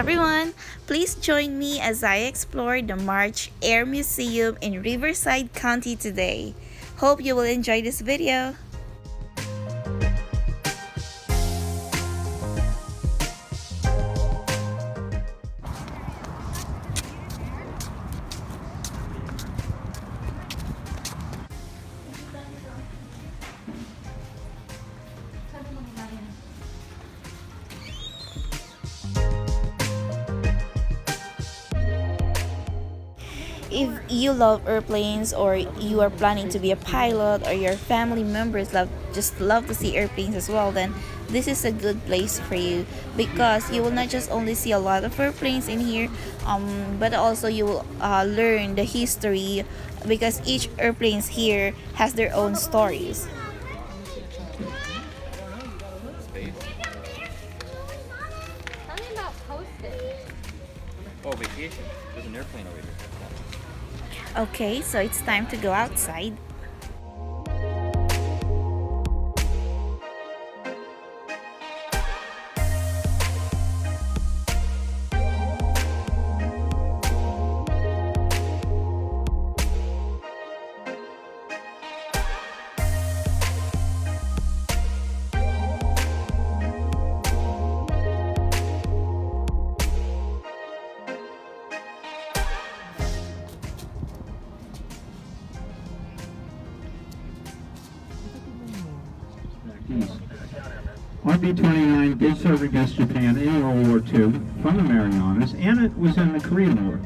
everyone! Please join me as I explore the March Air Museum in Riverside County today. Hope you will enjoy this video. If you love airplanes, or you are planning to be a pilot, or your family members love to see airplanes as well, then this is a good place for you, because you will not just only see a lot of airplanes in here, but also you will learn the history, because each airplanes here has their own stories. Tell me about postage. Oh, vacation. There's an airplane over here. Okay, so it's time to go outside. Our B-29 did serve against Japan in World War II from the Marianas, and it was in the Korean War.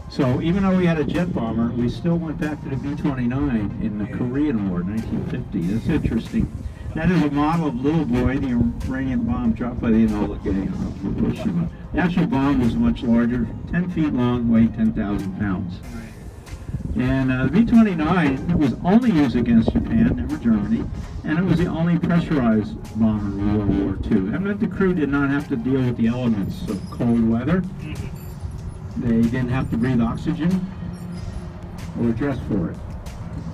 So even though we had a jet bomber, we still went back to the B-29 in the Korean War, 1950. That's interesting. That is a model of Little Boy, the Iranian bomb dropped by the Enola Gay on Hiroshima. The actual bomb was much larger, 10 feet long, weighed 10,000 pounds. And the B-29 was only used against Japan, never Germany, and it was the only pressurized bomber in World War II. That meant the crew did not have to deal with the elements of cold weather. They didn't have to breathe oxygen or dress for it.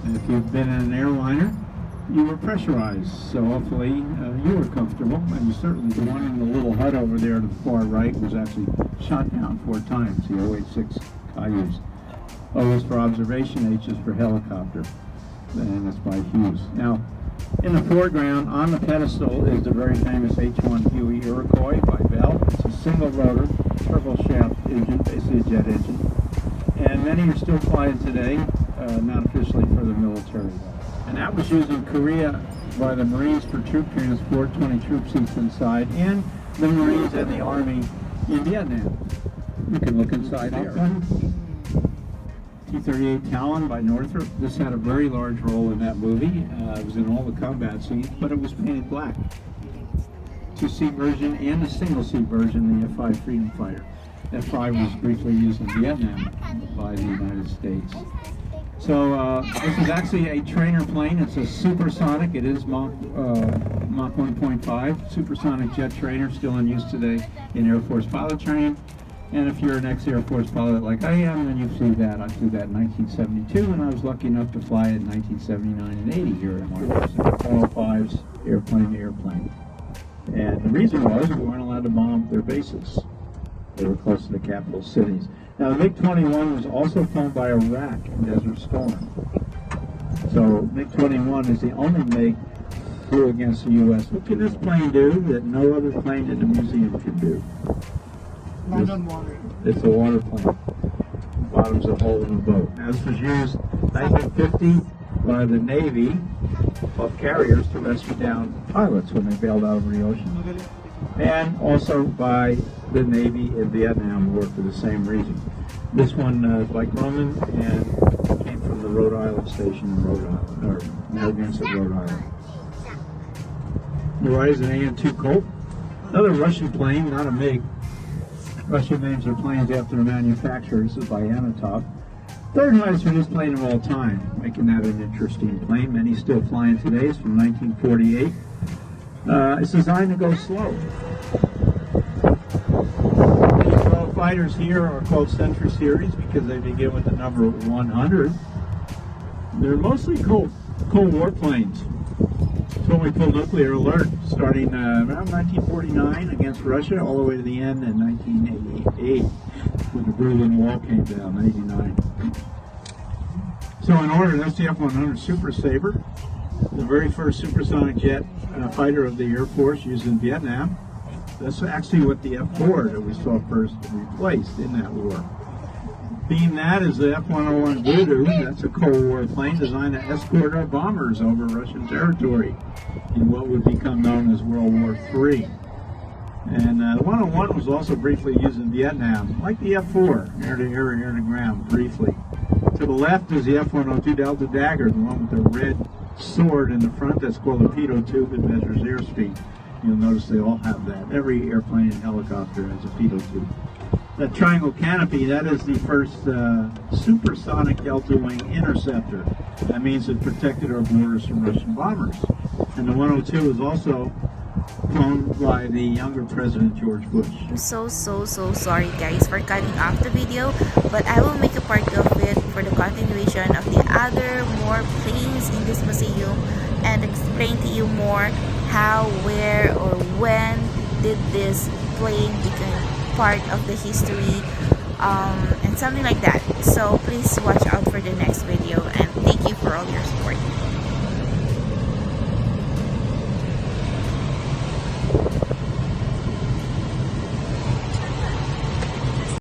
And if you've been in an airliner, you were pressurized, so hopefully you were comfortable. And certainly the one in the little hut over there to the far right was actually shot down 4 times, the 086 Cayuse. O is for observation, H is for helicopter, and that's by Hughes. Now, in the foreground, on the pedestal, is the very famous H-1 Huey Iroquois by Bell. It's a single rotor, turbo shaft engine, basically a jet engine. And many are still flying today, not officially for the military. And that was used in Korea by the Marines for troop transport, 20 troop seats inside, and the Marines and the Army in Vietnam. You can look inside here. T-38 Talon by Northrop. This had a very large role in that movie. It was in all the combat scenes, but it was painted black. 2-seat version and a single-seat version, the F-5 Freedom Fighter. F-5 was briefly used in Vietnam by the United States. So this is actually a trainer plane. It's a supersonic. It is Mach 1.5. Supersonic jet trainer, still in use today in Air Force pilot training. And if you're an ex-Air Force pilot like I am, then you've seen that. I flew that in 1972, and I was lucky enough to fly it in 1979 and 80 here in Washington. 405's airplane to airplane. And the reason was we weren't allowed to bomb their bases. They were close to the capital cities. Now, the MiG-21 was also flown by Iraq in Desert Storm. So MiG-21 is the only MiG flew against the U.S. What can this plane do that no other plane in the museum can do? Land on water. It's a water plane. The bottom's a hole in the boat. Now, this was used in 1950 by the Navy of carriers to rescue down pilots when they bailed out over the ocean. And also by the Navy in Vietnam War for the same reason. This one is by Grumman and came from the Rhode Island station in Rhode Island, or Narragansett, Rhode Island. The right is an AN-2 Colt. Another Russian plane, not a MiG. Russian names their planes after the manufacturer. This is by Anatov. Third highest for this plane of all time, making that an interesting plane. Many still flying today. It's from 1948. It's designed to go slow. These fighters here are called Century Series because they begin with the number 100. They're mostly Cold War planes. when we pulled nuclear alert, starting around 1949 against Russia, all the way to the end in 1988, when the Berlin Wall came down, 89. So in order, that's the F-100 Super Sabre, the very first supersonic jet fighter of the Air Force used in Vietnam. That's actually what the F-4 that we saw first replaced in that war. Being that is the F-101 Voodoo. That's a Cold War plane designed to escort our bombers over Russian territory in what would become known as World War III. And the 101 was also briefly used in Vietnam, like the F-4, air-to-air, air-to-ground, briefly. To the left is the F-102 Delta Dagger, the one with the red sword in the front. That's called a pitot tube. It measures airspeed. You'll notice they all have that. Every airplane and helicopter has a pitot tube. That triangle canopy, that is the first supersonic delta-wing interceptor. That means it protected our borders from Russian bombers. And the 102 is also flown by the younger President George Bush. I'm so sorry guys for cutting off the video, but I will make a part of it for the continuation of the other more planes in this museum and explain to you more how, where, or when did this plane become part of the history and something like that. So please watch out for the next video.